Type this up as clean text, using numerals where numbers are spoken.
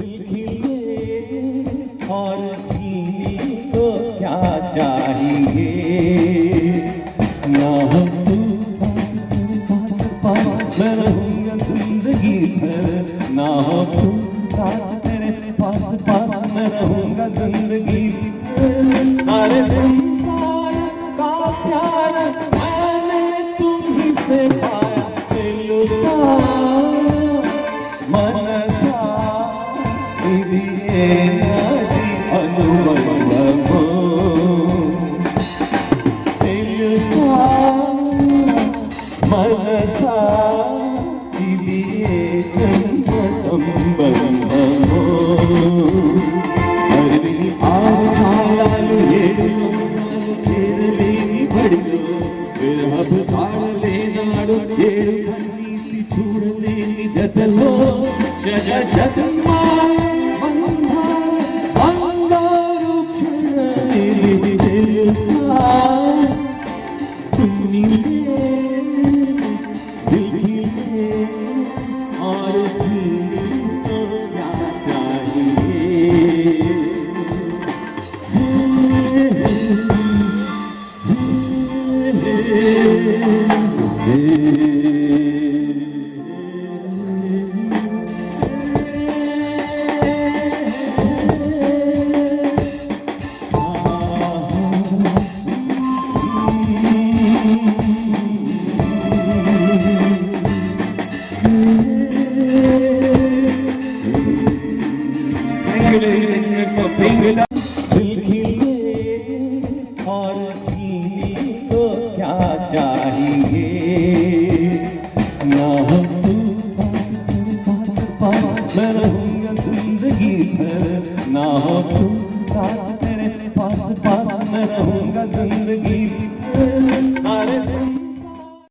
दिल खिले और जीने को क्या चाहिए, ना हो तू मैं रहूंगा जिंदगी भर, ना हो तू तेरे पास मैं रहूंगा जिंदगी भर। अरे संसार का प्यार मैंने तुम ही से पाया, दिल का मन का दिए नदी अनुबंध हो, दिल का मन का दिए संबंध हो। अरे आज खालालू ये पड़ो अब ताड़ले नाडो ఏడు కన్నీటి చూడలేని జతలో జగ జగన్మా బంగారు క్షణి తెలుసా తుమ్మిలే దిల్ కిలే और जीने क्या चाहिए। दिल खिले और जीने को क्या चाहिए, ना हो तू मैं रहूंगा जिंदगी भर, ना हो तू